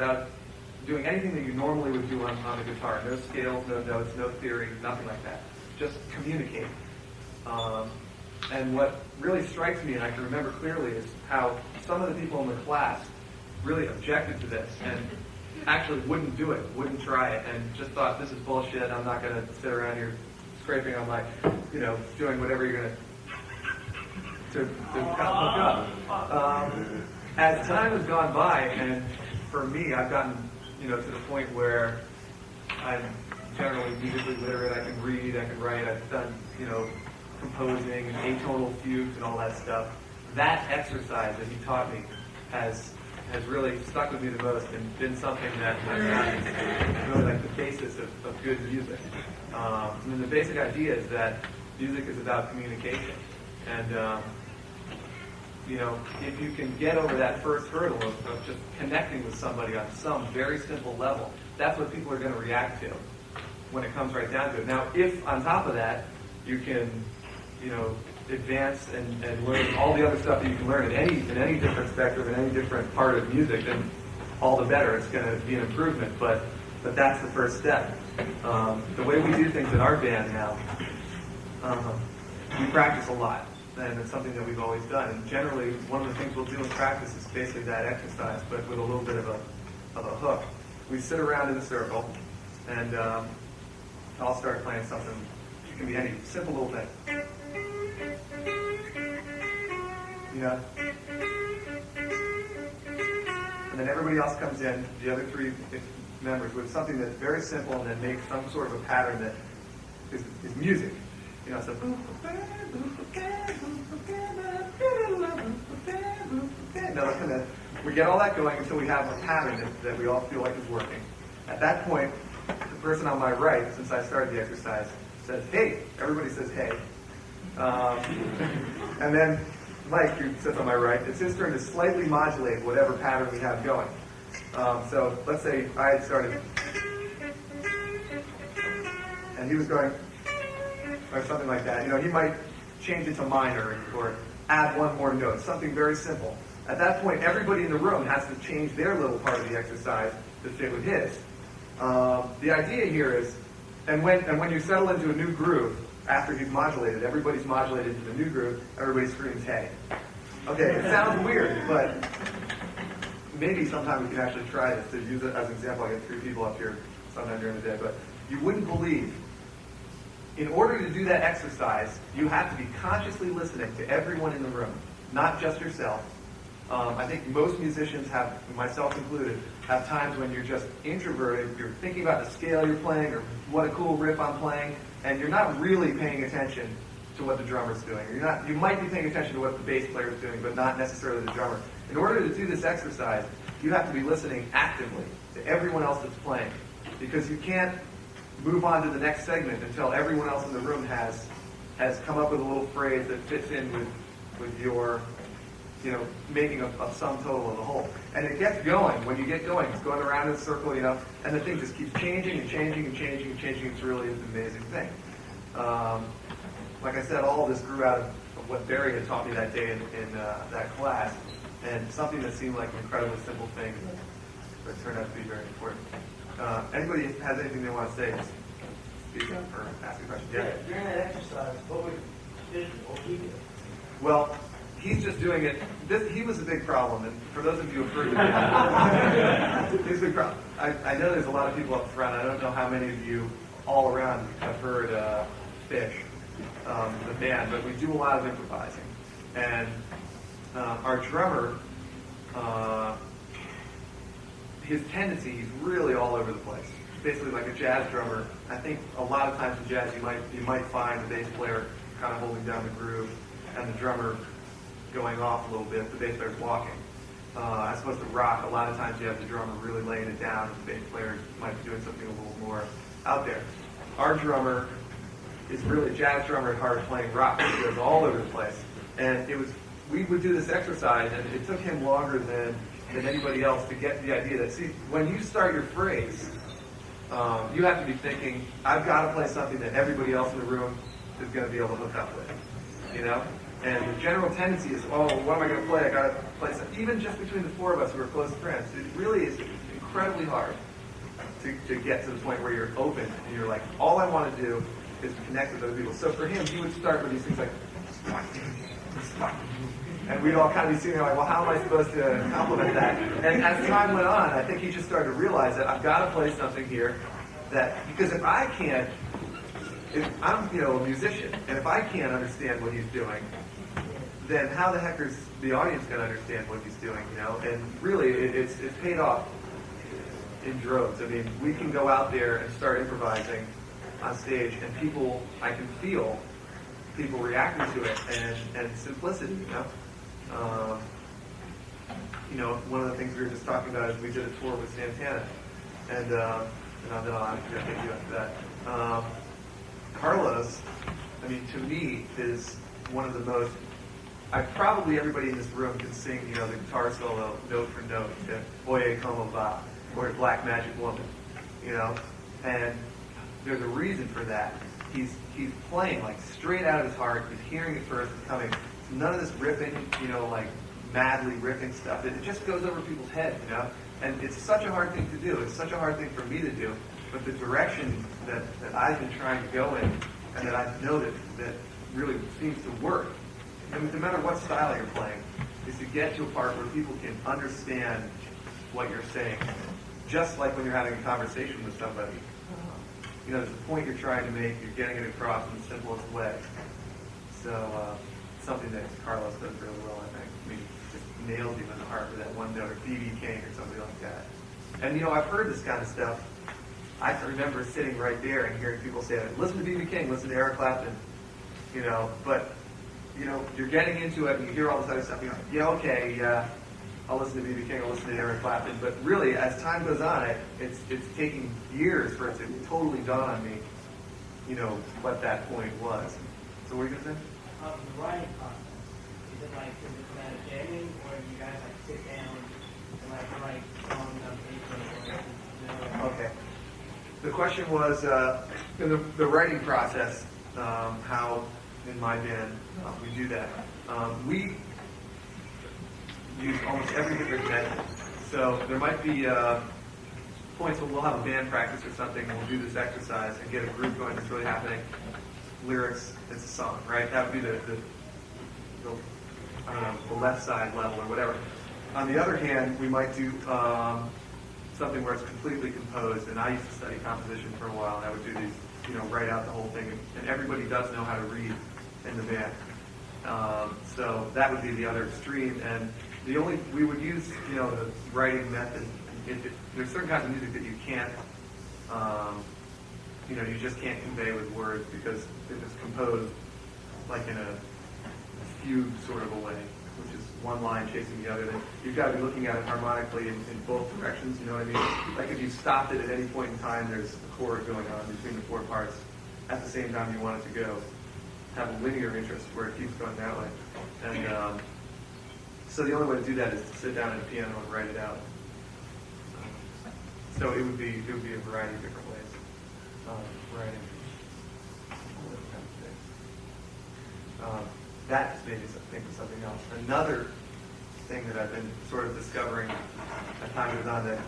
without doing anything that you normally would do on the guitar. No scales, no notes, no theory, nothing like that. Just communicate. And what really strikes me, and I can remember clearly, is how some of the people in the class really objected to this and actually wouldn't do it, wouldn't try it, and just thought, this is bullshit, I'm not going to sit around here scraping on my, doing whatever you're going to hook up. As time has gone by, and for me, I've gotten, to the point where I'm generally musically literate, I can read, I can write, I've done, composing and atonal fugues and all that stuff. That exercise that he taught me has really stuck with me the most and been something that I found is really like the basis of good music. And the basic idea is that music is about communication. And, if you can get over that first hurdle of just connecting with somebody on some very simple level, that's what people are going to react to when it comes right down to it. Now, if on top of that, you can, advance and learn all the other stuff that you can learn in any different spectrum, in any different part of music, then all the better. It's going to be an improvement, but that's the first step. The way we do things in our band now, we practice a lot, and it's something that we've always done. And generally, one of the things we'll do in practice is basically that exercise, but with a little bit of a hook. We sit around in a circle, and I'll start playing something. It can be any simple little thing. And then everybody else comes in, the other three members, with something that's very simple and then make some sort of a pattern that is music. So we get all that going until we have a pattern that we all feel like is working. At that point, the person on my right, since I started the exercise, says, hey. Everybody says, hey. And then Mike, who sits on my right, it's his turn to slightly modulate whatever pattern we have going. So let's say I had started, and he was going, or something like that. He might change it to minor or add one more note, something very simple. At that point, everybody in the room has to change their little part of the exercise to fit with his. The idea here is, and when you settle into a new groove, after you've modulated, everybody's modulated into the new groove, everybody screams, hey. Okay, it sounds weird, but maybe sometime we can actually try this. To use it as an example, I get 3 people up here sometime during the day, but you wouldn't believe, in order to do that exercise, you have to be consciously listening to everyone in the room, not just yourself. I think most musicians have, myself included, have times when you're just introverted, you're thinking about the scale you're playing or what a cool riff I'm playing, and you're not really paying attention to what the drummer's doing. You might be paying attention to what the bass player's doing, but not necessarily the drummer. In order to do this exercise, you have to be listening actively to everyone else that's playing, because you can't move on to the next segment until everyone else in the room has come up with a little phrase that fits in with your, making a sum total of the whole. And it gets going. When you get going, it's going around in a circle, and the thing just keeps changing and changing and changing and changing. It's really an amazing thing. Like I said, all of this grew out of what Barry had taught me that day in that class, and something that seemed like an incredibly simple thing, but turned out to be very important. Anybody has anything they want to say? Just speak up or ask a question. Yeah. During that exercise, what would he do? Well, he's just doing it. He was a big problem, and for those of you who have heard of him, he's a big problem. I know there's a lot of people up front. I don't know how many of you all around have heard Fish, the band, but we do a lot of improvising. And our drummer, his tendency, he's really all over the place. Basically like a jazz drummer. I think a lot of times in jazz you might find the bass player kind of holding down the groove and the drummer going off a little bit, the bass player's walking. As opposed to rock, a lot of times you have the drummer really laying it down and the bass player might be doing something a little more out there. Our drummer is really a jazz drummer at heart playing rock. He goes all over the place. And we would do this exercise, and it took him longer than anybody else to get the idea that, see, when you start your phrase, you have to be thinking, I've got to play something that everybody else in the room is going to be able to hook up with, And the general tendency is, what am I going to play? I got to play something. Even just between the 4 of us who are close friends, it really is incredibly hard to get to the point where you're open and you're like, all I want to do is connect with other people. So for him, he would start with these things like, and we'd all kind of be sitting there like, well, how am I supposed to compliment that? And as time went on, I think he just started to realize that I've got to play something here that, because if I can't, if I'm, a musician, and if I can't understand what he's doing, then how the heck is the audience going to understand what he's doing, And really, it's paid off in droves. I mean, we can go out there and start improvising on stage, and I can feel people reacting to it, and simplicity, one of the things we were just talking about is we did a tour with Santana, and then I'll take you after that. Carlos, I mean, to me, is one of the most, probably everybody in this room can sing, the guitar solo note for note, Oye Como Va, or Black Magic Woman, and there's a reason for that. He's playing like straight out of his heart. He's hearing it first. It's coming. None of this riffing, like madly riffing stuff. It just goes over people's heads, And it's such a hard thing to do. It's such a hard thing for me to do. But the direction that I've been trying to go in, and that I've noticed that really seems to work, no matter what style you're playing, is to get to a part where people can understand what you're saying. Just like when you're having a conversation with somebody. There's a point you're trying to make, you're getting it across in the simplest way. So, something that Carlos does really well, I think. I mean, just nails you in the heart with that one note, or B.B. King or somebody like that. And, I've heard this kind of stuff. I can remember sitting right there and hearing people say, listen to B.B. King, listen to Eric Clapton, but, you're getting into it and you hear all this other stuff, you're like, yeah, okay, yeah. I'll listen to B.B. King, I'll listen to Eric Clapton. But really, as time goes on, it's taking years for it to totally dawn on me, what that point was. So what are you going to say? The writing process. Is it kind of jamming, or do you guys sit down and write songs on paper? Okay. The question was, in the writing process, how in my band we do that. We use almost every different method. So there might be points where we'll have a band practice or something, and we'll do this exercise and get a group going that's really happening. Lyrics, it's a song, right? That would be the left side level or whatever. On the other hand, we might do something where it's completely composed, and I used to study composition for a while, and I would do these, write out the whole thing, and everybody does know how to read in the band. So that would be the other extreme, and we would use, the writing method. There's certain kinds of music that you can't, you just can't convey with words, because if it's composed like in a fugue sort of a way, which is one line chasing the other, then you've got to be looking at it harmonically in both directions, you know what I mean? Like if you stopped it at any point in time, there's a chord going on between the four parts. At the same time you want it to go. Have a linear interest where it keeps going that way. And so the only way to do that is to sit down at a piano and write it out. So it would be a variety of different ways writing. That made me think of something else. Another thing that I've been sort of discovering as time goes on, that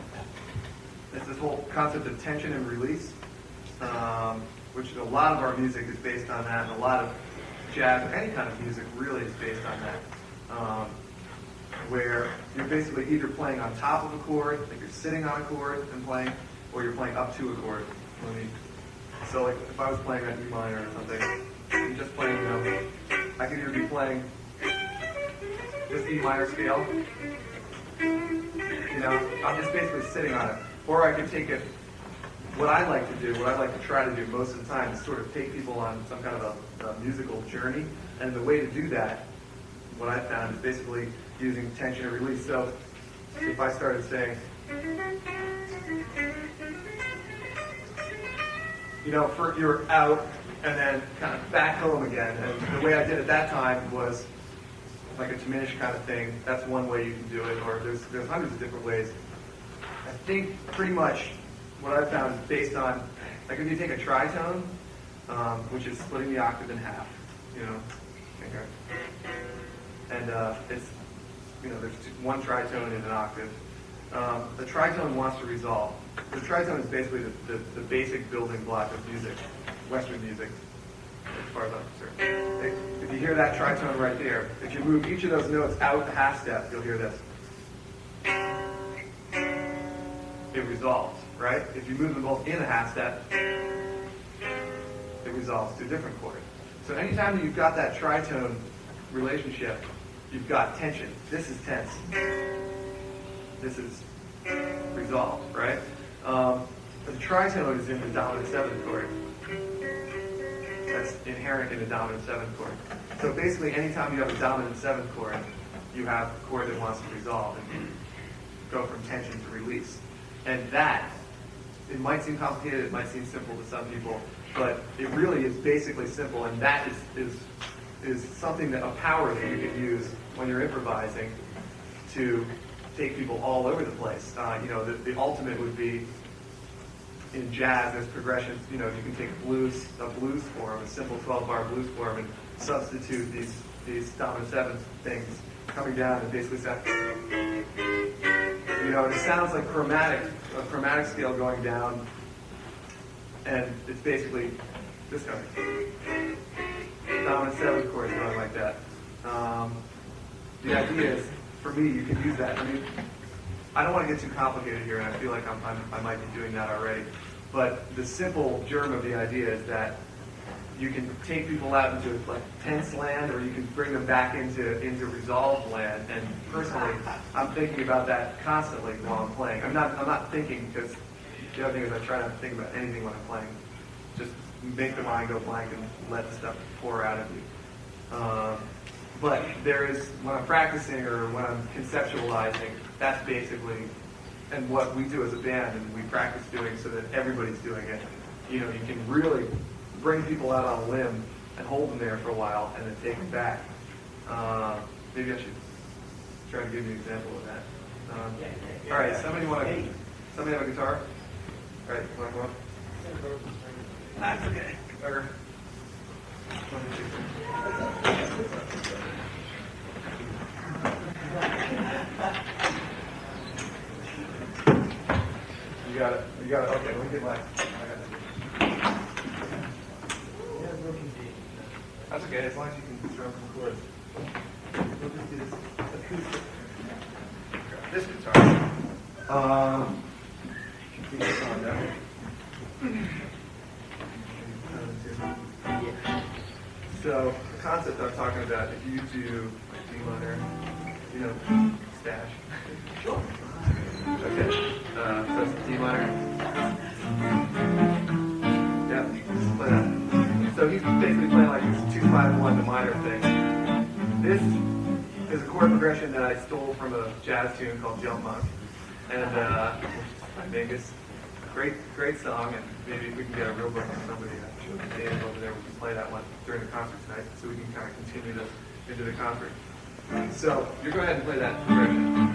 is this whole concept of tension and release, which a lot of our music is based on that, and a lot of jazz or any kind of music really is based on that, where you're basically either playing on top of a chord, like you're sitting on a chord and playing, or you're playing up to a chord. So like if I was playing an E minor or something, I'm just playing, I could either be playing this E minor scale, I'm just basically sitting on it, or I could take it. What I like to try to do most of the time is sort of take people on some kind of a musical journey, and the way to do that, what I found, is basically using tension and release. So if I started saying, you're out and then kind of back home again, and the way I did it that time was like a diminished kind of thing. That's one way you can do it, or there's hundreds of different ways. I think pretty much what I've found is based on, like if you take a tritone, which is splitting the octave in half, okay. And it's, there's one tritone in an octave. the tritone wants to resolve. The tritone is basically the basic building block of music, Western music, as far as I'm concerned. If you hear that tritone right there, if you move each of those notes out the half step, you'll hear this. It resolves, right? If you move them both in a half step, it resolves to a different chord. So anytime you've got that tritone relationship, you've got tension. This is tense. This is resolved, right? The tritone is in the dominant seventh chord. That's inherent in the dominant seventh chord. So basically, anytime you have a dominant seventh chord, you have a chord that wants to resolve and go from tension to release. And that, it might seem complicated, it might seem simple to some people, but it really is basically simple, and that is something that a power that you can use when you're improvising to take people all over the place. The ultimate would be in jazz, there's progressions. You can take a blues form, a simple 12-bar blues form, and substitute these dominant seventh things coming down and basically sound. It sounds like a chromatic scale going down, and it's basically this kind of dominant seventh chord going like that. The idea is, for me, you can use that. I mean, I don't want to get too complicated here, and I feel like I might be doing that already. But the simple germ of the idea is that you can take people out into like tense land, or you can bring them back into resolved land. And personally, I'm thinking about that constantly while I'm playing. I'm not thinking, because the other thing is I try not to think about anything when I'm playing. Just make the mind go blank and let the stuff pour out of you. But there is, when I'm practicing or when I'm conceptualizing, that's basically, and what we do as a band, and we practice doing so that everybody's doing it. You can really bring people out on a limb and hold them there for a while and then take them back. Maybe I should try to give you an example of that. All right, somebody have a guitar? All right, you want to go up? That's okay. Or, You got it. Okay, let me get mine. I got it. That's okay, as long as you can strum some chords. We'll just do this acoustic. This guitar. Keep this on down. So the concept I'm talking about, if you do like D minor, stash. Sure. Okay. So it's D minor. Yeah, just play that. So he's basically playing like this 2-5-1, the minor thing. This is a chord progression that I stole from a jazz tune called Jump Monk, and by Vegas. Great song, and maybe we can get a real book from somebody over there. We can play that one during the concert tonight, so we can kind of continue this into the concert. So you go ahead and play that progression.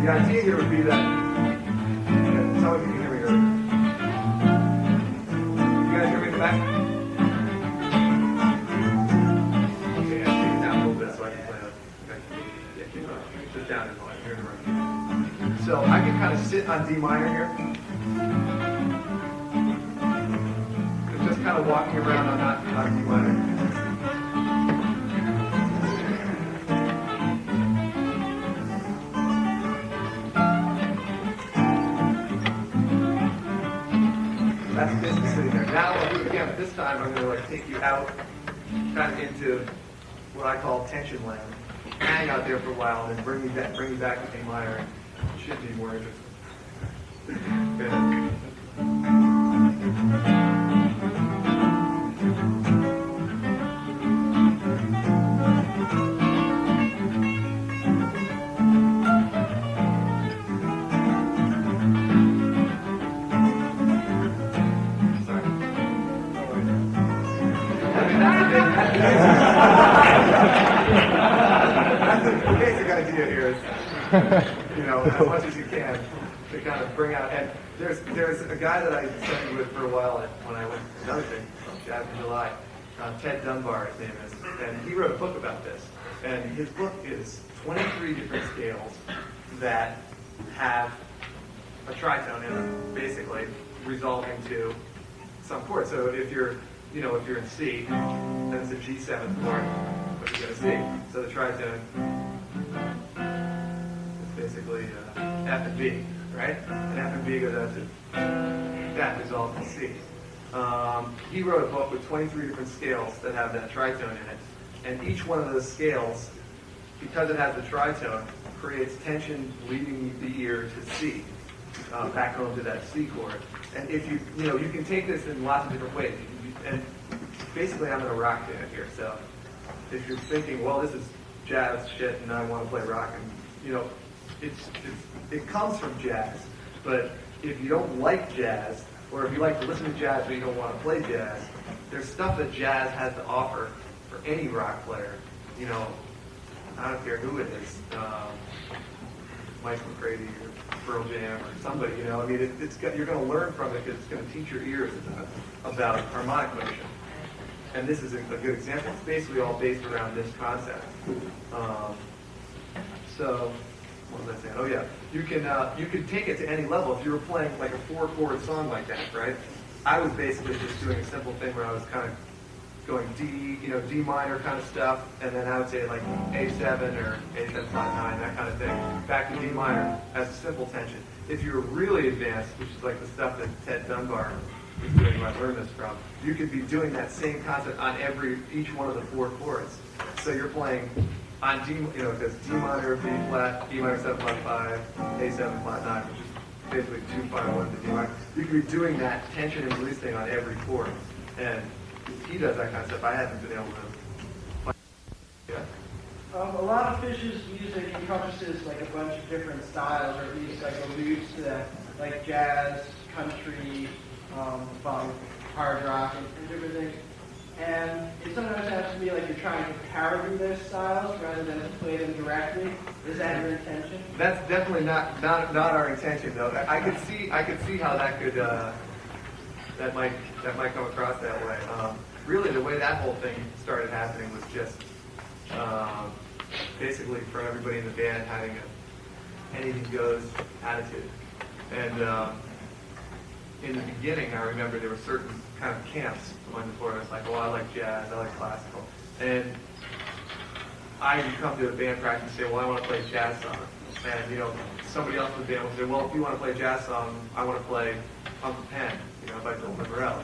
The idea here would be that, tell me if you can hear me earlier. You guys hear me in the back? Okay, I take it down a little bit so I can play that. Okay. Yeah, keep going. Just down and here in the room. So I can kind of sit on D minor here. Just kind of walking around on D minor. That's basically sitting there. Now I'll do it again, but this time I'm going to take you out kind of into what I call tension land. Hang out there for a while and then bring you back to D minor. It should be more interesting. Good. The basic idea here is, as much as you can, to kind of bring out. And there's a guy that I studied with for a while when I went to another thing called Jazz in July. Ted Dunbar, his name is, and he wrote a book about this. And his book is 23 different scales that have a tritone in them, basically resolving to some chord. So if you're in C, then it's a G7 chord, but you get a C. So the tritone is basically F and B, right? And F and B goes out to that resolved to C. He wrote a book with 23 different scales that have that tritone in it, and each one of those scales, because it has the tritone, creates tension leading the ear to C, back home to that C chord. And if you can take this in lots of different ways. And basically, I'm in a rock band here, so if you're thinking, well, this is jazz shit, and I want to play rock, and it comes from jazz. But if you don't like jazz, or if you like to listen to jazz but you don't want to play jazz, there's stuff that jazz has to offer for any rock player. I don't care who it is, Mike McCready or Pearl Jam or somebody. You're going to learn from it because it's going to teach your ears about harmonic motion. And this is a good example. It's basically all based around this concept. So, what was I saying? Oh yeah, you can take it to any level. If you were playing like a 4-chord song like that, right? I was basically just doing a simple thing where I was kind of going D, D minor kind of stuff, and then I would say like A7 or A7 flat 9, that kind of thing, back to D minor as a simple tension. If you're really advanced, which is like the stuff that Ted Dunbar is doing, who I learned this from, you could be doing that same concept on each one of the 4 chords. So you're playing on D, because D minor, B flat, D minor 7 flat 5, A7 flat 9, which is basically 2 5 1 to D minor. You could be doing that tension and release thing on every chord, and he does that kind of stuff. I haven't been able to. Yeah. A lot of Fish's music encompasses like a bunch of different styles, or at least like alludes to that, like jazz, country, funk, hard rock, and different things. And it sometimes happens to me like you're trying to parody those styles rather than play them directly. Is that your intention? That's definitely not our intention, though. I could see how that could that might come across that way. Really, the way that whole thing started happening was just basically from everybody in the band having a anything goes attitude. And in the beginning, I remember there were certain kind of camps among the four. It's like, well, I like jazz, I like classical, and I would come to a band practice and say, well, I want to play a jazz song, and somebody else in the band would say, well, if you want to play a jazz song, I want to play Uncle Pen, by Bill Monroe.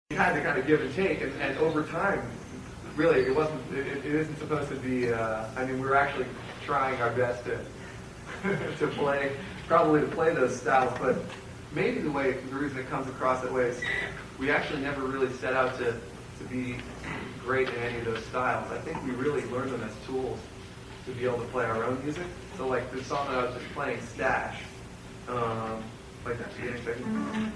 You had to kind of give and take, and over time, really, it isn't supposed to be. We were actually trying our best to play those styles, but maybe the reason it comes across that way is we actually never really set out to be great in any of those styles. I think we really learned them as tools to be able to play our own music. So like the song that I was just playing, Stash, like that beginning section.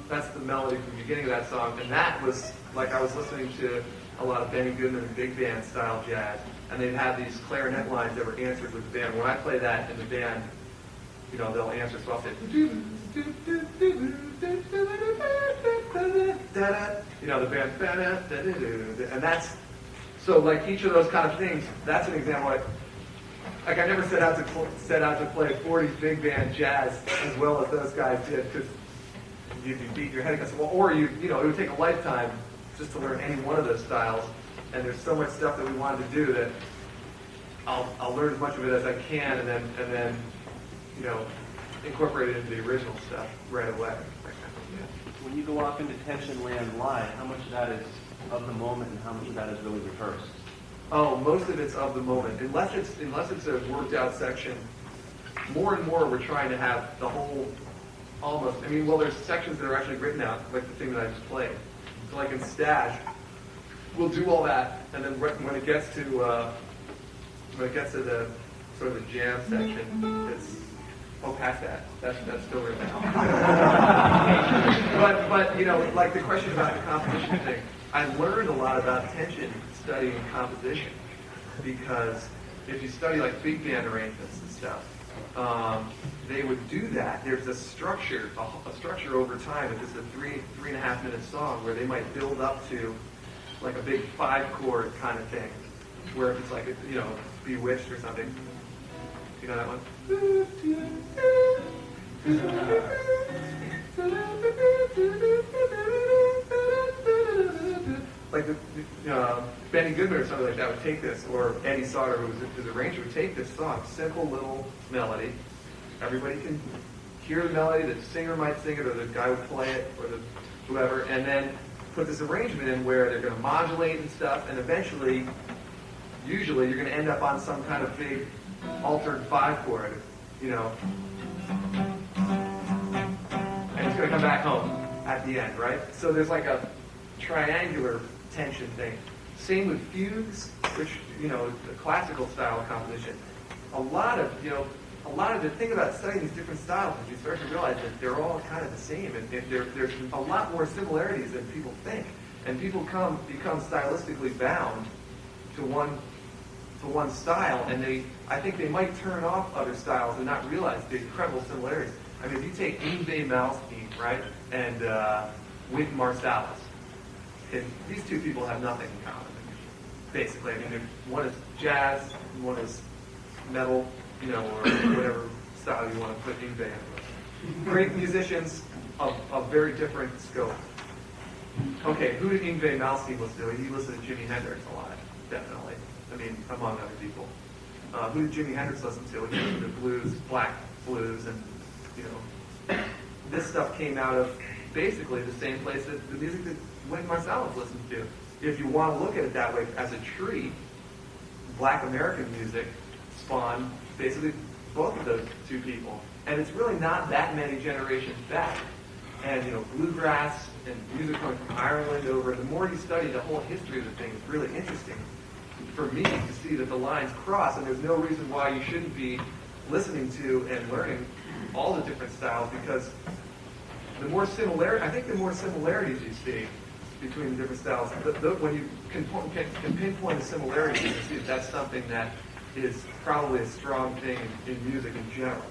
That's the melody from the beginning of that song, and that was like I was listening to a lot of Benny Goodman and big band style jazz, and they'd have these clarinet lines that were answered with the band. When I play that in the band, they'll answer, so I'll say, the band, and that's, so like each of those kind of things, that's an example. Like I never set out to play 40s big band jazz as well as those guys did, because you'd beat your head against the wall, or it would take a lifetime just to learn any one of those styles. And there's so much stuff that we wanted to do that I'll learn as much of it as I can, and then incorporate it into the original stuff right away. When you go off into tension land live, how much of that is of the moment, and how much of that is really rehearsed? Oh, most of it's of the moment. Unless it's a worked out section, more and more we're trying to have the whole almost. There's sections that are actually written out, like the thing that I just played. So like in Stash, we'll do all that, and then when it gets to the sort of the jam section, it's past that. That's still written out. but like the question about the composition thing, I learned a lot about tension studying composition, because if you study like big band arrangements and stuff, they would do that. There's a structure over time. If it's a 3.5 minute song, where they might build up to like a big 5-chord kind of thing, where if it's like Bewitched or something, you know that one. Like Benny Goodman or something like that would take this, or Eddie Sauter, who was his arranger, would take this song, simple little melody. Everybody can hear the melody. The singer might sing it, or the guy would play it, or the whoever, and then put this arrangement in where they're going to modulate and stuff, and eventually, usually, you're going to end up on some kind of big altered 5-chord, and it's going to come back home at the end, right? So there's like a triangular tension thing. Same with fugues, which, the classical style of composition. A lot of the thing about studying these different styles is you start to realize that they're all kind of the same, and there's a lot more similarities than people think. And people become stylistically bound to one style, and I think they might turn off other styles and not realize the incredible similarities. I mean, if you take Yngwie Malmsteen, right, and Wynton Marsalis, and these two people have nothing in common, basically. I mean, one is jazz, and one is metal, or whatever style you want to put Yngwie in. Great musicians of very different scope. Okay, who did Yngwie Malmsteen listen to? He listened to Jimi Hendrix a lot, definitely. I mean, among other people. Who did Jimi Hendrix listen to? He listened to blues, black blues, and, this stuff came out of basically the same place that the music that Wynton Marsalis listened to. If you want to look at it that way, as a tree, Black American music spawned basically both of those two people. And it's really not that many generations back. And, bluegrass and music coming from Ireland over, the more you study the whole history of the thing, it's really interesting for me to see that the lines cross, and there's no reason why you shouldn't be listening to and learning all the different styles, because the more similarities you see between the different styles, when you can pinpoint the similarities, you see that's something that is probably a strong thing in music in general.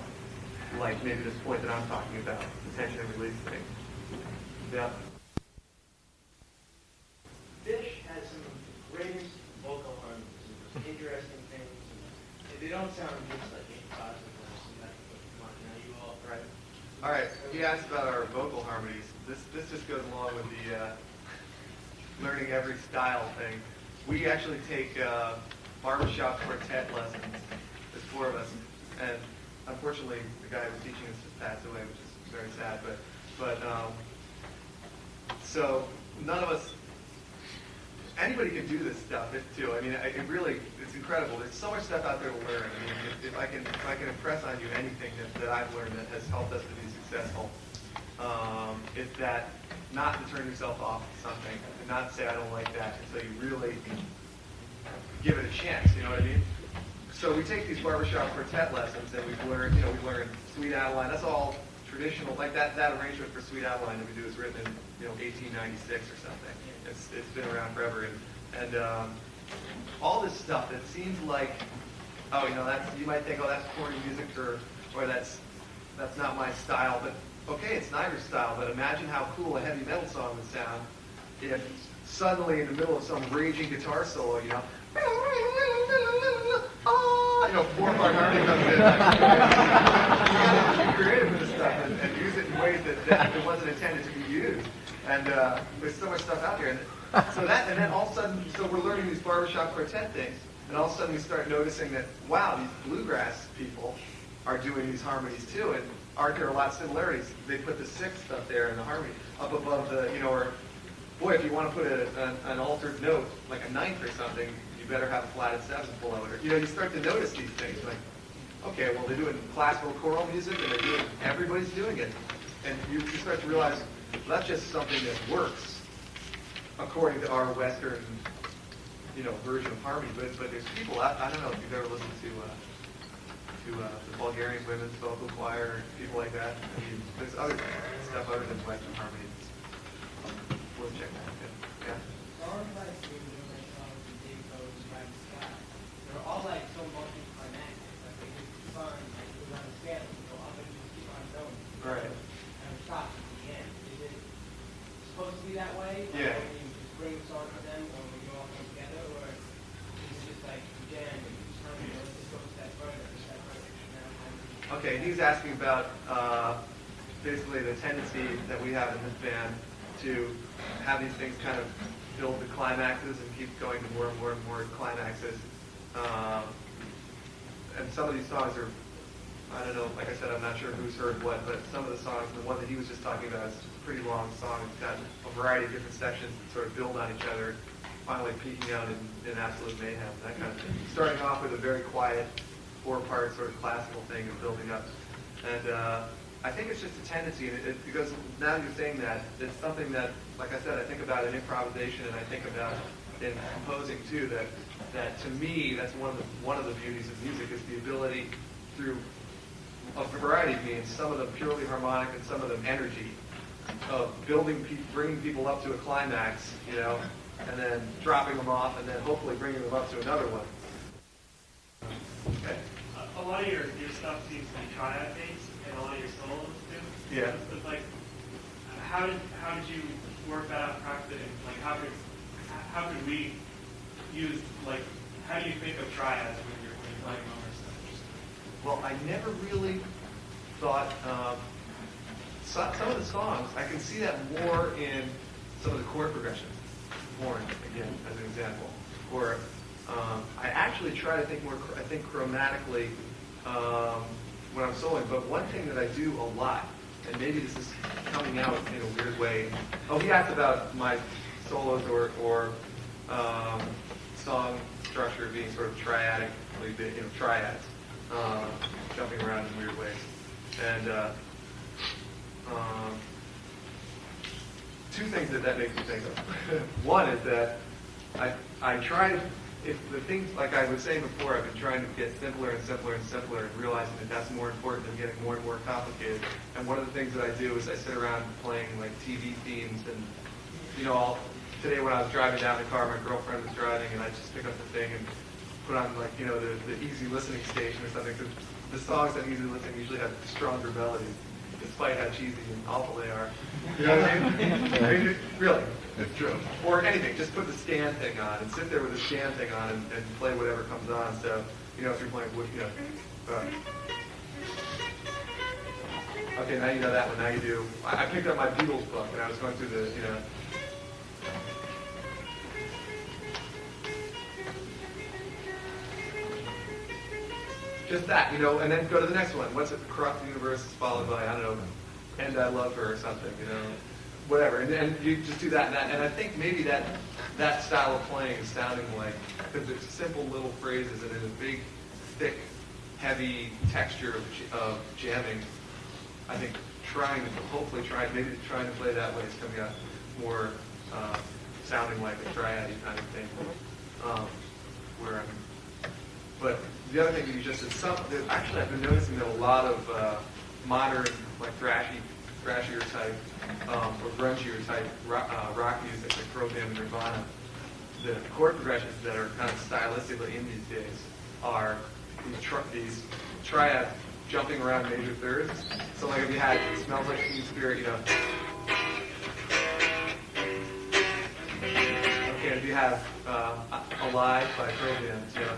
Like maybe this point that I'm talking about, the tension and release thing. Yeah. Fish has some of the greatest vocal harmonies, some interesting things. They don't sound just like positive. Right. All right. He asked about our vocal harmonies. This just goes along with the learning every style thing. We actually take barbershop quartet lessons. There's 4 of us, and unfortunately, the guy who was teaching us just passed away, which is very sad. But so none of us. Anybody can do this stuff too. I mean, it's incredible. There's so much stuff out there to learn. I mean, if I can impress on you anything that I've learned that has helped us to be successful, it's that not to turn yourself off to something, and not say I don't like that until you really give it a chance. You know what I mean? So we take these barbershop quartet lessons, and we learn Sweet Adeline. That's all traditional. Like that arrangement for Sweet Adeline that we do is written in 1896 or something. It's been around forever, and all this stuff that seems like, you might think, that's corny music, or that's not my style. But okay, it's neither style. But imagine how cool a heavy metal song would sound if suddenly in the middle of some raging guitar solo, 4-part harmony comes in. You gotta be creative with this stuff and use it in ways that it wasn't intended to be used. And there's so much stuff out here. And then all of a sudden, so we're learning these barbershop quartet things, and all of a sudden we start noticing that, wow, these bluegrass people are doing these harmonies too, and aren't there a lot of similarities? They put the 6th up there in the harmony, up above the, or, boy, if you want to put an altered note, like a 9th or something, you better have a flatted 7th below it. Or, you start to notice these things, like, okay, well, they're doing classical choral music, and everybody's doing it. And you start to realize, well, that's just something that works according to our Western, version of harmony. But there's people, I don't know if you've ever listened to the Bulgarian Women's Vocal Choir, or people like that. I mean, there's other stuff other than Western harmony. We'll check that. Yeah. They're all like so multi-climatic. Like they just fun, like Okay, he's asking about basically the tendency that we have in this band to have these things kind of build to climaxes and keep going to more and more and more climaxes. And some of these songs are, I don't know, like I said, I'm not sure who's heard what, but some of the songs, the one that he was just talking about is a pretty long song. It's got a variety of different sections that sort of build on each other, finally peaking out in absolute mayhem, that kind of thing. Starting off with a very quiet, four-part sort of classical thing and building up. And I think it's just a tendency, and because now you're saying that, it's something that, like I said, I think about in improvisation, and I think about in composing too, that to me, that's one of the beauties of music, is the ability through a variety of means, some of them purely harmonic and some of them energy, of bringing people up to a climax, you know, and then dropping them off, and then hopefully bringing them up to another one. Okay. A lot of your stuff seems to be triad based, and a lot of your solos too. Yeah. It's like, how did you work that out practically? Like, how could we use, like, how do you think of triads when you're playing over stuff? Well, I never really thought, some of the songs, I can see that more in some of the chord progressions. Horn, again, as an example. Or I actually try to think more, I think chromatically when I'm soloing, but one thing that I do a lot, and maybe this is coming out in a weird way. Oh, he asked about my solos or song structure being sort of triadic, you know, triads, jumping around in weird ways. And two things that makes me think of. One is that I try, if the things, like I was saying before, I've been trying to get simpler and simpler and simpler and realizing that that's more important than getting more and more complicated. And one of the things that I do is I sit around playing like TV themes, and you know, today when I was driving down the car, my girlfriend was driving, and I just pick up the thing and put on, like, you know, the easy listening station or something, because the songs that easy listening usually have stronger melodies, despite how cheesy and awful they are. You know what I mean? I mean, really. It's true. Or anything, just put the scan thing on and sit there with the scan thing on and play whatever comes on. So, you know, if you're playing, you know. Okay, now you know that one. Now you do. I picked up my Beatles book and I was going through the, you know. Just that, you know, and then go to the next one. What's it? Across the Universe is followed by, I don't know, And I Love Her or something, you know, whatever. And you just do that and that. And I think maybe that style of playing is sounding like, because it's simple little phrases and in a big, thick, heavy texture of jamming, I think hopefully trying to play that way is coming out more sounding like a triad kind of thing. But the other thing that you just said, actually I've been noticing that a lot of modern, like thrashier type, or grungier type rock music, like Pearl Jam and Nirvana, the chord progressions that are kind of stylistically in these days are these triads jumping around major thirds. So like if you had It Smells Like Teen Spirit, you know. Okay, if you have Alive by Pearl Jam, you know.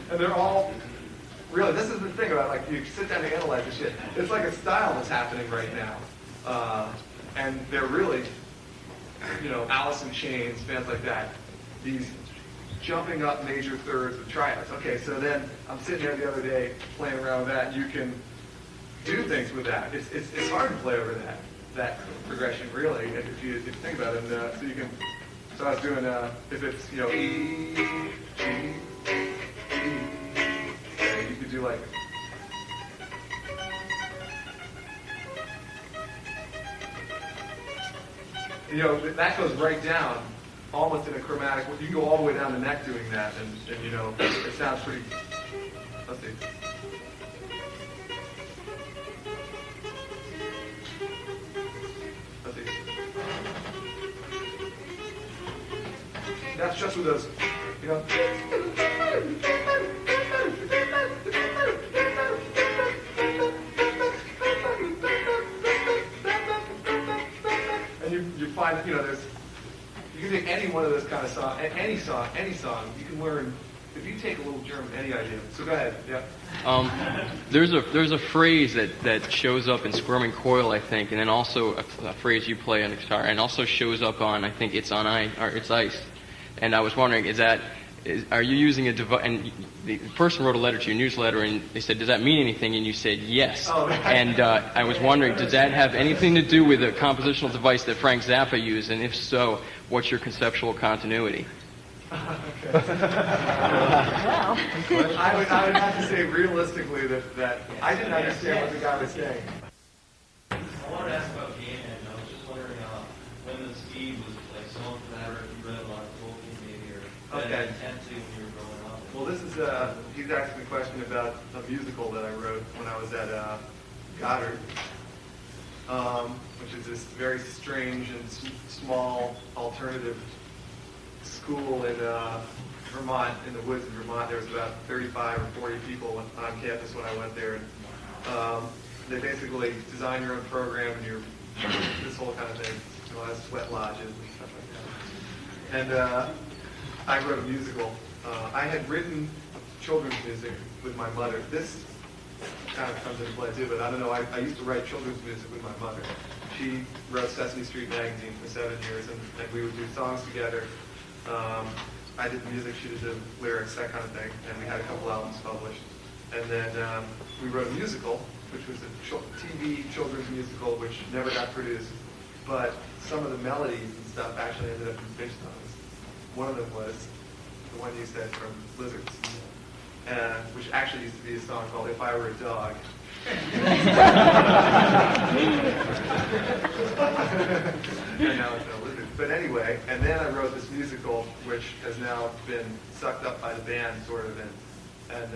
And they're all, really, this is the thing about, like, you sit down and analyze this shit. It's like a style that's happening right now. And they're really, you know, Alice in Chains, bands like that. These jumping up major thirds with triads. Okay, so then I'm sitting there the other day playing around with that. You can do things with that. It's hard to play over that progression, really, if you think about it. And, so you can, so I was doing, if it's, you know, E, G, E, you could do like, you know, that goes right down, almost in a chromatic. You can go all the way down the neck doing that, and you know, it sounds pretty. Let's see. Let's see. That's just with those, you know. any one of those kind of songs, any song, you can learn. If you take a little German, any idea. So go ahead. Yeah. There's a phrase that shows up in Squirming Coil, I think, and then also a phrase you play on the guitar, and also shows up on, I think, It's on Ice, or It's Ice. And I was wondering, are you using a device? And the person wrote a letter to your newsletter, and they said, "Does that mean anything?" And you said, "Yes." Oh, and I was wondering, does that have anything to do with a compositional device that Frank Zappa used? And if so, what's your conceptual continuity? I would have to say realistically that I didn't understand what the guy was saying. I wanted to ask about Game End. I was just wondering when the speed was like so much that, or if you read a lot of Tolkien maybe, or Okay. intensely when you were growing up. Well, this is he's asking a question about a musical that I wrote when I was at Goddard, which is this very strange and small alternative school in Vermont, in the woods in Vermont. There was about 35 or 40 people on campus when I went there. And, they basically design your own program and this whole kind of thing. You know, sweat lodges and stuff like that. And I wrote a musical. I had written children's music with my mother. This kind of comes into play too, but I don't know. I used to write children's music with my mother. She wrote Sesame Street magazine for 7 years, and we would do songs together. I did the music, she did the lyrics, that kind of thing, and we had a couple albums published. And then we wrote a musical, which was a TV children's musical, which never got produced, but some of the melodies and stuff actually ended up in fish songs. One of them was the one you said from Lizards, which actually used to be a song called If I Were a Dog. And now it's no Lizards. But anyway, and then I wrote this musical, which has now been sucked up by the band, sort of, and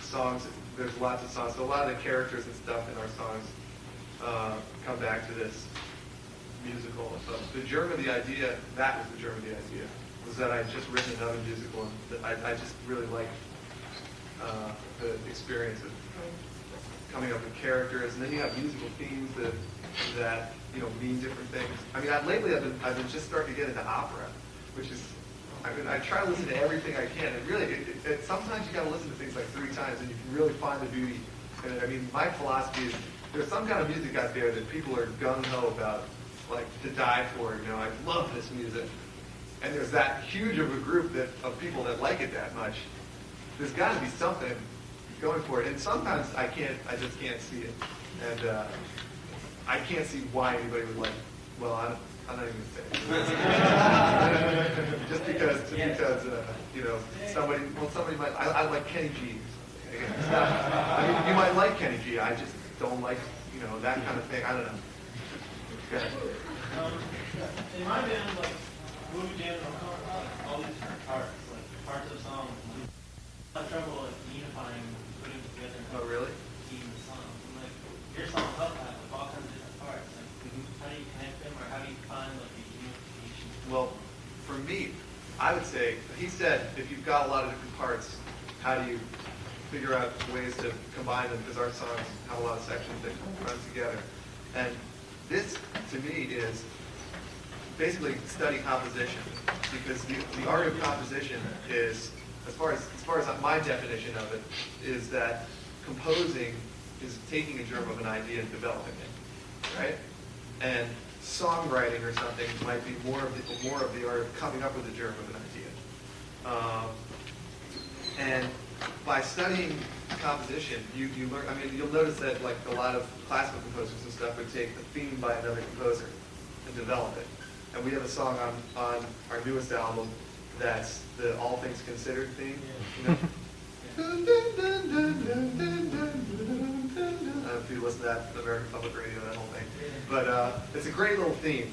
songs. There's lots of songs. So a lot of the characters and stuff in our songs come back to this musical. So the germ of the idea, that was the germ of the idea, was that I had just written another musical, and I just really liked the experience of coming up with characters, and then you have musical themes that you know mean different things. I mean, lately I've been just starting to get into opera, which is, I mean, I try to listen to everything I can, and really, sometimes you got to listen to things like 3 times, and you can really find the beauty in it. I mean, my philosophy is there's some kind of music out there that people are gung-ho about, like to die for. You know, I love this music, and there's that huge of a group of people that like it that much. There's got to be something going for it, and sometimes I just can't see it, and I can't see why anybody would like. Well, I'm not even gonna say it. just because you know somebody might. I like Kenny G. I mean, you might like Kenny G. I just don't like that kind of thing. I don't know. Go ahead. In my band, like, we'll be jamming all these different parts, like parts of songs. I have trouble like unifying, putting together. Oh, really? Even the songs. And, like, your song help that with all kinds of different parts. Like, how do you connect them, or how do you find like the unification? Well, for me, I would say he said if you've got a lot of different parts, how do you figure out ways to combine them? Because our songs have a lot of sections that run together, and this to me is basically study composition, because the art of composition is, as far as my definition of it, is that composing is taking a germ of an idea and developing it, right? And songwriting or something might be more of the art of coming up with a germ of an idea. And by studying composition, you learn. I mean, you'll notice that like a lot of classical composers and stuff would take the theme by another composer and develop it. And we have a song on our newest album that's the All Things Considered theme. You know? I don't know if you listen to that, American Public Radio, that whole thing. But it's a great little theme,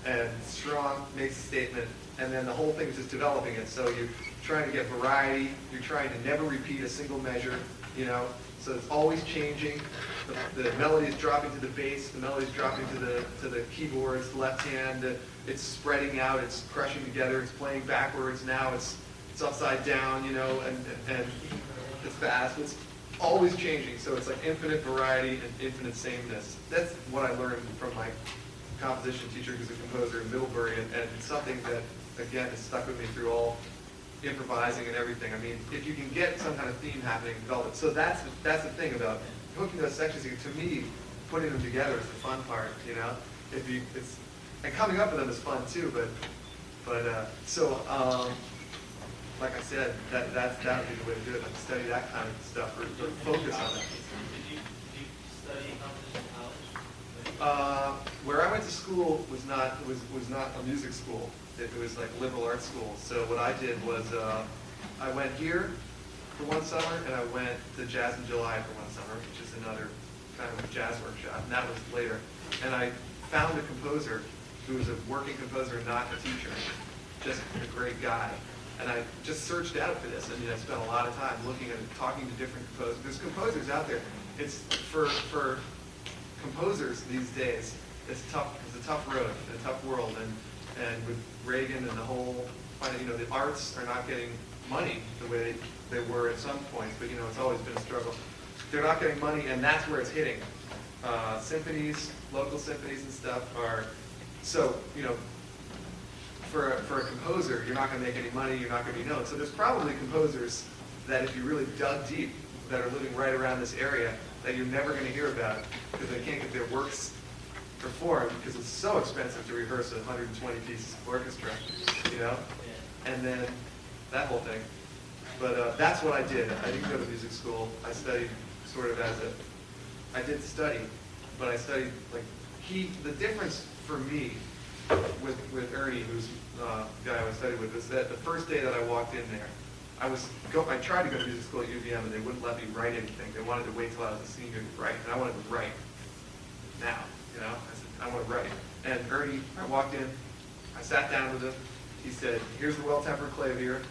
and strong, makes a statement, and then the whole thing is just developing it. So you're trying to get variety, you're trying to never repeat a single measure, so it's always changing. The melody is dropping to the bass, the melody is dropping to the keyboards, left hand, it's spreading out, it's crushing together, it's playing backwards, now it's upside down, and it's fast. It's always changing, so it's like infinite variety and infinite sameness. That's what I learned from my composition teacher, who's a composer in Middlebury, and it's something that again, has stuck with me through all improvising and everything. I mean, if you can get some kind of theme happening, develop it. So that's the thing about hooking those sections. To me, putting them together is the fun part. You know, and coming up with them is fun too. Like I said, that would be the way to do it. Like study that kind of stuff or focus on it. Did you study composition in college? Where I went to school was not a music school. It was like a liberal arts school. So what I did was I went here for one summer, and I went to Jazz in July for one summer, which is another kind of a jazz workshop, and that was later. And I found a composer who was a working composer, not a teacher, just a great guy. And I just searched out for this, and I spent a lot of time looking at it, talking to different composers. There's composers out there. It's for composers these days. It's tough. It's a tough road, and a tough world, and with Reagan and the whole, the arts are not getting money the way they were at some points. But it's always been a struggle. They're not getting money, and that's where it's hitting. Symphonies, local symphonies and stuff are so For a composer, you're not going to make any money, you're not going to be known. So there's probably composers that if you really dug deep, that are living right around this area, that you're never going to hear about because they can't get their works performed because it's so expensive to rehearse 120 pieces of orchestra, and then that whole thing. But that's what I did. I didn't go to music school. I studied sort of I did study, but I studied the difference for me with Ernie, who's the guy I studied with, is that the first day that I walked in there, I tried to go to music school at UVM, and they wouldn't let me write anything. They wanted to wait till I was a senior to write, and I wanted to write now. I said, I want to write. And Ernie, I walked in, I sat down with him. He said, here's the well-tempered clavier.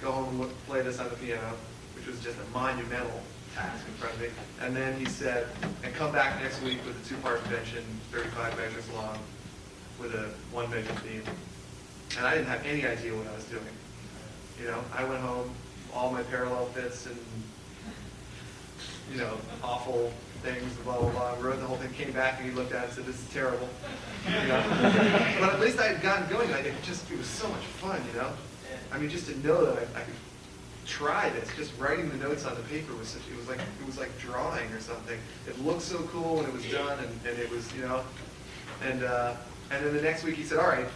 Go home and play this on the piano, which was just a monumental task in front of me. And then he said, and come back next week with a two-part invention, 35 measures long, with a one-measure theme. And I didn't have any idea what I was doing. I went home, all my parallel fits and, awful things, blah, blah, blah. Wrote the whole thing, came back, and he looked at it and said, this is terrible. But at least I had gotten going. It was so much fun, I mean, just to know that I could try this, just writing the notes on the paper it was like drawing or something. It looked so cool when it was done, and it was, and then the next week he said, all right,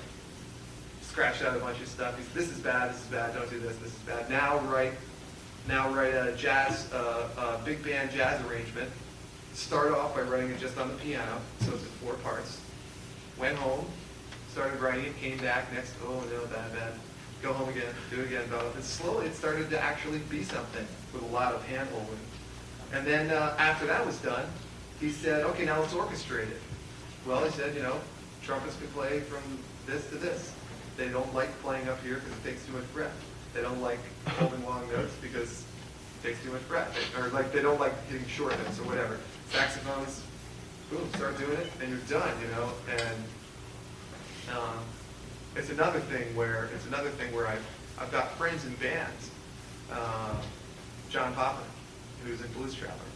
scratched out a bunch of stuff. He said, this is bad, don't do this is bad. Now write a jazz, big band jazz arrangement. Start off by writing it just on the piano, so it's in 4 parts. Went home, started writing it, came back, next, oh no, bad. Go home again, do it again, and slowly it started to actually be something with a lot of hand-holding. And then after that was done, he said, okay, now let's orchestrate it. Well, he said, trumpets can play from this to this. They don't like playing up here because it takes too much breath. They don't like holding long notes because it takes too much breath. They don't like hitting short notes or whatever. Saxophones, boom, start doing it, and you're done, And it's another thing where I've got friends in bands. John Poppin, who's in Blues Traveler,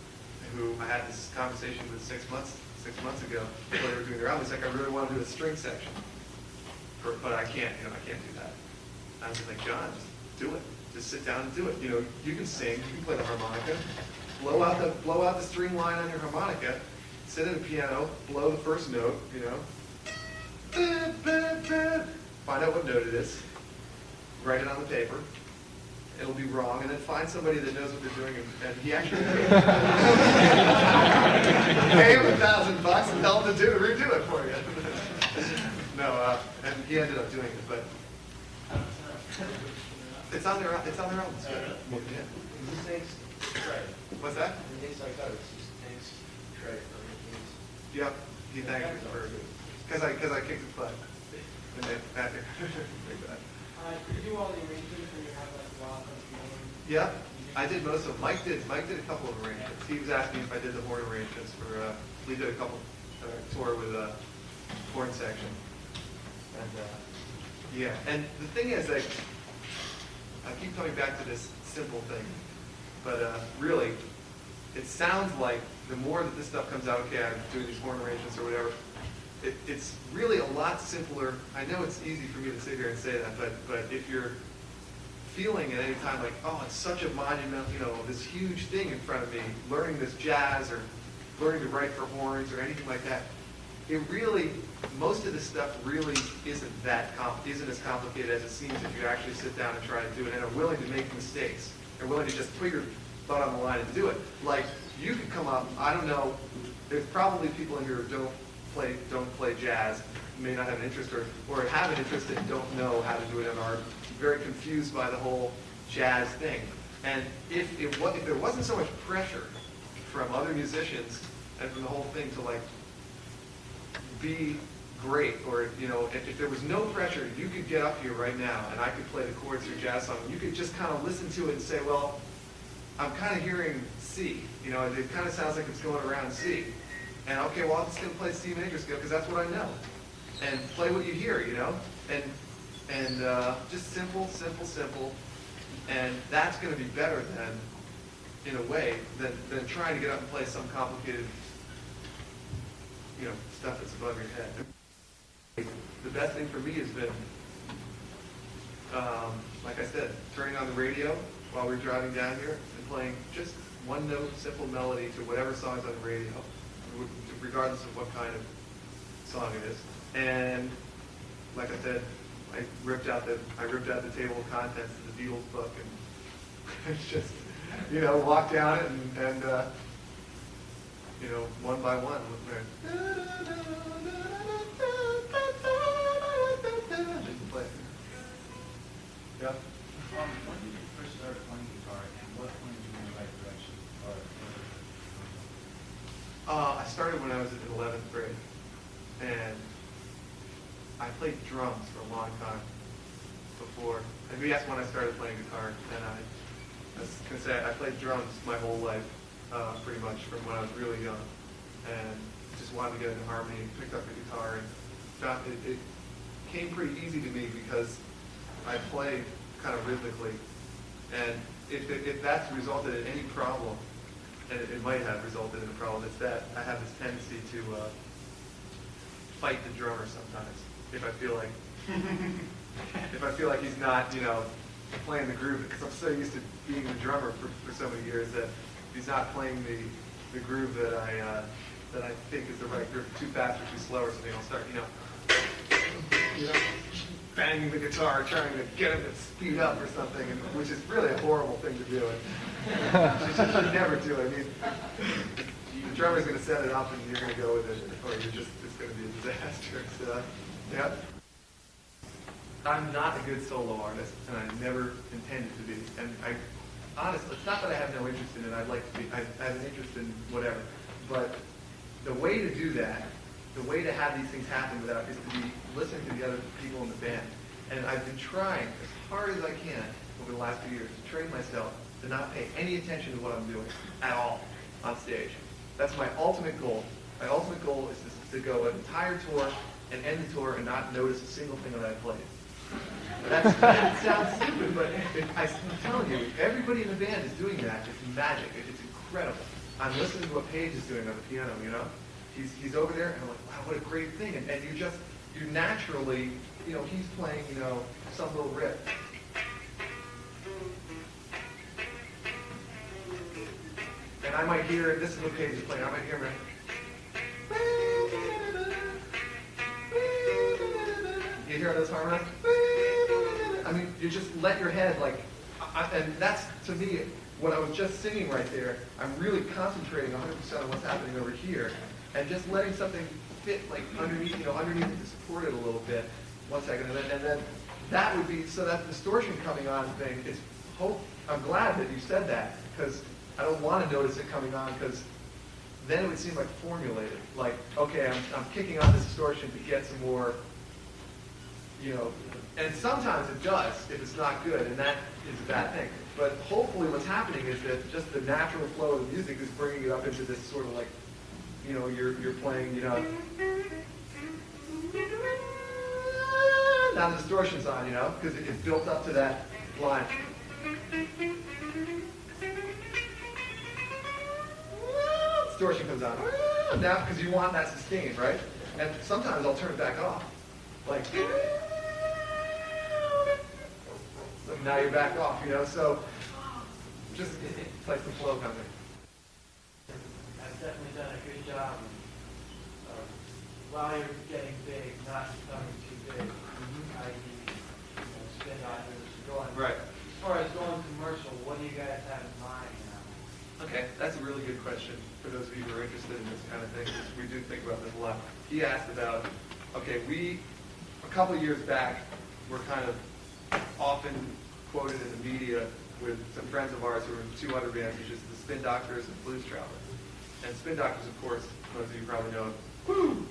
who I had this conversation with 6 months ago when they were doing their album. He's like, I really want to do a string section, but I can't do that. I was like, John, just do it. Just sit down and do it. You can sing, you can play the harmonica, blow out the string line on your harmonica, sit at a piano, blow the first note, find out what note it is, write it on the paper. It'll be wrong, and then find somebody that knows what they're doing, and he actually pay him $1,000 and tell him to redo it for you. No, and he ended up doing it, but it's on their album. Yeah. Thanks, Trey. What's that? Thanks like that. Thanks, Trey. Yeah, he thanked me for because I kicked his butt. And then after, Did you do all the arrangements when you have wild country? yeah, I did most of them. Mike did a couple of arrangements. He was asking if I did the horn arrangements for. We did a couple tour with a horn section. And yeah, and the thing is, I keep coming back to this simple thing, but really, it sounds like the more that this stuff comes out, okay, I'm doing these horn arrangements or whatever, it's really a lot simpler. I know it's easy for me to sit here and say that, but if you're feeling at any time like, oh, it's such a monument, this huge thing in front of me, learning this jazz or learning to write for horns or anything like that, it really, most of this stuff really isn't as complicated as it seems if you actually sit down and try to do it and are willing to make mistakes and willing to just put your butt on the line and do it. Like, you could come up, I don't know, there's probably people in here who don't play jazz, may not have an interest or have an interest and don't know how to do it and are very confused by the whole jazz thing. And if there wasn't so much pressure from other musicians and from the whole thing to like be great, or if there was no pressure, you could get up here right now and I could play the chords to a jazz song. You could just kind of listen to it and say, well, I'm kind of hearing C. It kind of sounds like it's going around C. And okay, well, I'm just going to play C major scale because that's what I know. And play what you hear, and just simple. And that's going to be better than, in a way, than trying to get up and play some complicated, stuff that's above your head. The best thing for me has been, like I said, turning on the radio while we're driving down here and playing just one note, simple melody to whatever song's on the radio, regardless of what kind of song it is. And like I said, I ripped out the table of contents of the Beatles book and just walked down it and one by one just play. Yeah. When did you first start playing guitar, and what pointed you in the right direction? I started when I was in 11th grade, and I played drums for a long time before. If you asked when I started playing guitar, and I was going to say I played drums my whole life, pretty much from when I was really young, and just wanted to get into harmony and picked up the guitar and found it came pretty easy to me because I play kind of rhythmically, and if that's resulted in any problem, and it might have resulted in a problem, it's that I have this tendency to fight the drummer sometimes if I feel like he's not playing the groove, because I'm so used to being the drummer for so many years that if he's not playing the groove that I think is the right groove, too fast or too slow or something, I'll start banging the guitar, trying to get him to speed up or something, which is really a horrible thing to do. You should never do it. I mean, the drummer's going to set it up and you're going to go with it, or it's going to be a disaster. So, yeah. I'm not a good solo artist, and I never intended to be. And honestly, it's not that I have no interest in it. I'd like to be. I have an interest in whatever. But the way to do that, the way to have these things happen is to be listening to the other people in the band. And I've been trying as hard as I can over the last few years to train myself to not pay any attention to what I'm doing at all on stage. That's my ultimate goal. My ultimate goal is to go an entire tour and end the tour and not notice a single thing that I played. That sounds stupid, but I'm telling you, everybody in the band is doing that. It's magic. It's incredible. I'm listening to what Paige is doing on the piano, He's over there, and I'm like, wow, what a great thing. And you naturally, he's playing, some little riff. And I might hear, this is what Paige is playing, I might hear him, you hear those harmonies? I mean, you just let your head, and that's, to me, when I was just singing right there, I'm really concentrating 100% on what's happening over here, and just letting something fit, underneath it to support it a little bit. 1 second, and then that would be, so that distortion coming on thing is, I'm glad that you said that, because I don't want to notice it coming on, because then it would seem like formulated. Like, okay, I'm kicking on this distortion to get some more, and sometimes it does if it's not good, and that is a bad thing. But hopefully what's happening is that just the natural flow of the music is bringing it up into this sort of you're playing, now the distortion's on, because it's built up to that line. Distortion comes on. Now, because you want that sustained, right? And sometimes I'll turn it back off. Like, now you're back off, you know? So just it's like the flow coming. I've definitely done a good job of, while you're getting big, not becoming too big. I.e., spin doctors, going. Right. As far as going commercial, what do you guys have in mind now? Okay, that's a really good question for those of you who are interested in this kind of thing, because we do think about this a lot. He asked about, okay, a couple of years back, were kind of often quoted in the media with some friends of ours who were in two other bands, which is the Spin Doctors and Blues Traveler. And Spin Doctors, of course, most of you probably know, woo,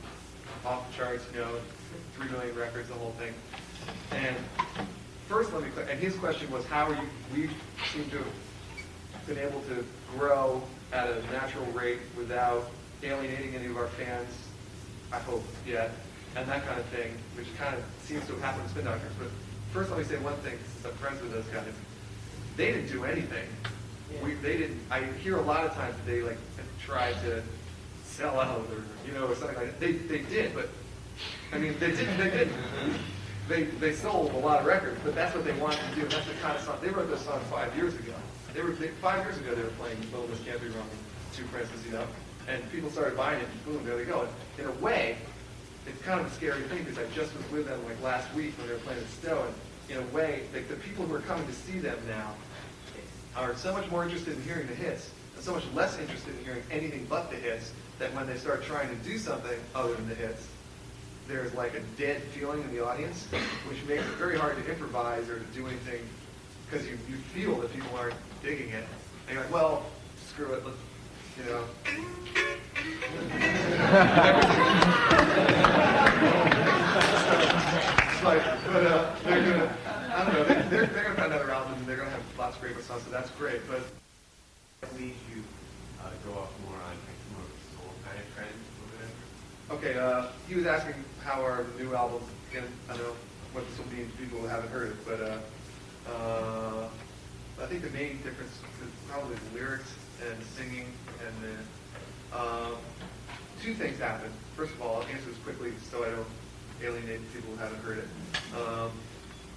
off the charts, 3 million records, the whole thing. And first, let me clear, and his question was, how are you, we seem to have been able to grow at a natural rate without alienating any of our fans, I hope, yet, and that kind of thing, which kind of seems to have happened with Spin Doctors. But first, let me say one thing, since I'm friends with those guys. They didn't do anything. They didn't. I hear a lot of times that they like tried to sell out or something like that. They did, but I mean they didn't. They sold a lot of records, but that's what they wanted to do. And that's the kind of song they wrote. This song 5 years ago. 5 years ago they were playing Little Miss Can't Be Wrong with Two Princes, and people started buying it. And boom, there they go. And in a way, it's kind of a scary thing because I just was with them like last week when they were playing at Stowe. And in a way, like the people who are coming to see them now are so much more interested in hearing the hits and so much less interested in hearing anything but the hits that when they start trying to do something other than the hits, there's like a dead feeling in the audience, which makes it very hard to improvise or to do anything because you feel that people aren't digging it. And you're like, well, screw it, but they're gonna, I don't know, they're gonna find another album and they're gonna have lots of great songs, so that's great. But What leads you go off more on more of a soul kind of trend over there? okay, he was asking how our new album, again, I don't know what this will mean to people who haven't heard it, but I think the main difference is probably the lyrics and singing, and then two things happen. First of all, I'll answer this quickly so I don't alienate people who haven't heard it.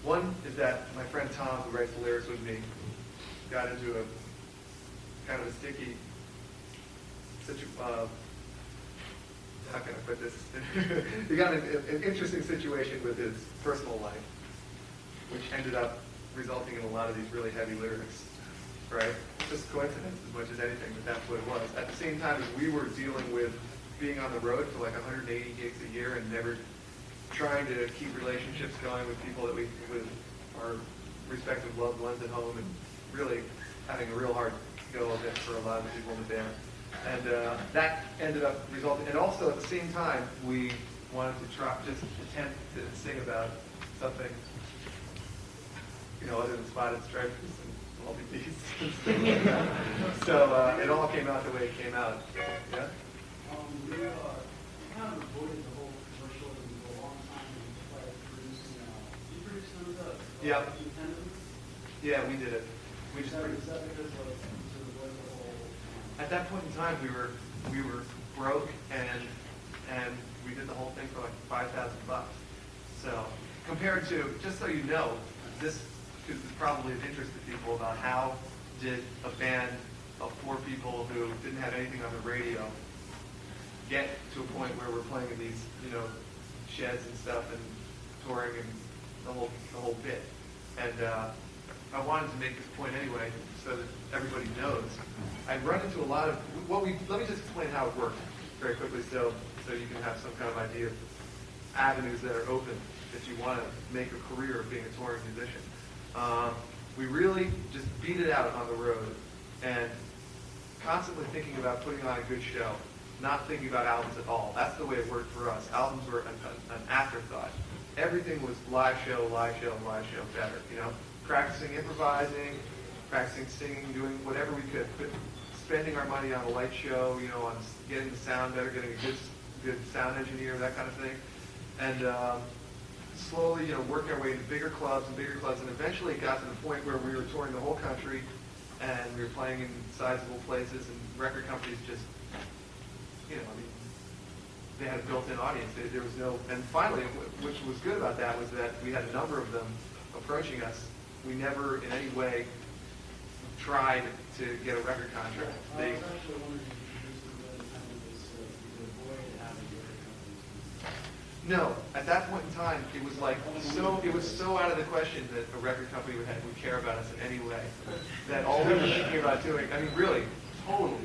One is that my friend Tom, who writes the lyrics with me, got into a kind of a sticky how can I put this? He got in an interesting situation with his personal life, which ended up resulting in a lot of these really heavy lyrics, right? Just coincidence as much as anything, but that's what it was. At the same time as we were dealing with being on the road for like 180 gigs a year and never trying to keep relationships going with people that with our respective loved ones at home, and really having a real hard go of it for a lot of the people in the band. And that ended up resulting, and also at the same time, we wanted to just attempt to sing about something, other than spotted stripes and multi beasts and stuff like that. So it all came out the way it came out. Yeah? We kind of avoided the whole commercial for a long time and started producing. You produced some of those? Yeah. Yeah, we did it. We just Is that because of sort of avoid the whole? At that point in time, we were broke, and we did the whole thing for like $5,000. So compared to, just so you know, this is probably of interest to people about how did a band of 4 people who didn't have anything on the radio get to a point where we're playing in these, sheds and stuff and touring and the whole bit. And I wanted to make this point anyway, so that everybody knows. I run into a lot of let me just explain how it works very quickly, so you can have some kind of idea of avenues that are open if you want to make a career of being a touring musician. We really just beat it out on the road and constantly thinking about putting on a good show, not thinking about albums at all. That's the way it worked for us. Albums were an afterthought. Everything was live show, better, practicing improvising, practicing singing, doing whatever we could, but spending our money on a light show, on getting the sound better, getting a good sound engineer, that kind of thing. And slowly, work our way into bigger clubs, and eventually it got to the point where we were touring the whole country, and we were playing in sizable places, and record companies just, they had a built-in audience. There was no, and finally, which was good about that was that we had a number of them approaching us. We never in any way tried to get a record contract. I was actually wondering if you used the word kind of this, to avoid having record companies. No, at that point in time, it was like it was so out of the question that a record company would care about us in any way. That all we were thinking about doing, I mean, really, totally.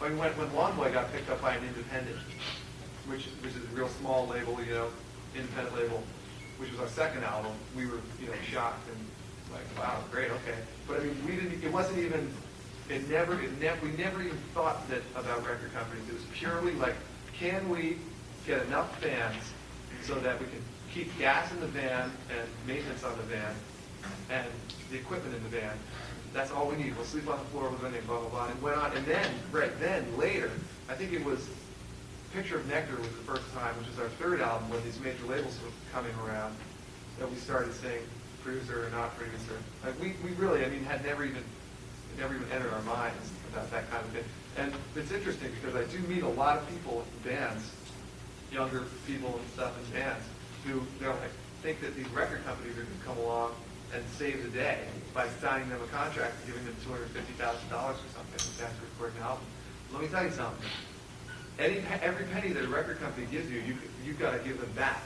I mean, when Long Boy got picked up by an independent, which is a real small label, independent label, which was our second album, we were, shocked and like, wow, great, okay. But I mean, it wasn't even, we never even thought that about record companies. It was purely like, can we get enough fans so that we can keep gas in the van and maintenance on the van and the equipment in the van. That's all we need. We'll sleep on the floor, we'll go in, blah, blah, blah. And went on. And then, later, I think it was Picture of Nectar was the first time, which is our third album, when these major labels were coming around, that we started saying producer or not producer. Like we really, had never even entered our minds about that kind of thing. And it's interesting because I do meet a lot of people in bands, younger people and stuff in bands, who think that these record companies are going to come along and save the day by signing them a contract and giving them $250,000 or something to record an album. Let me tell you something. Every penny that a record company gives you, you've got to give them back.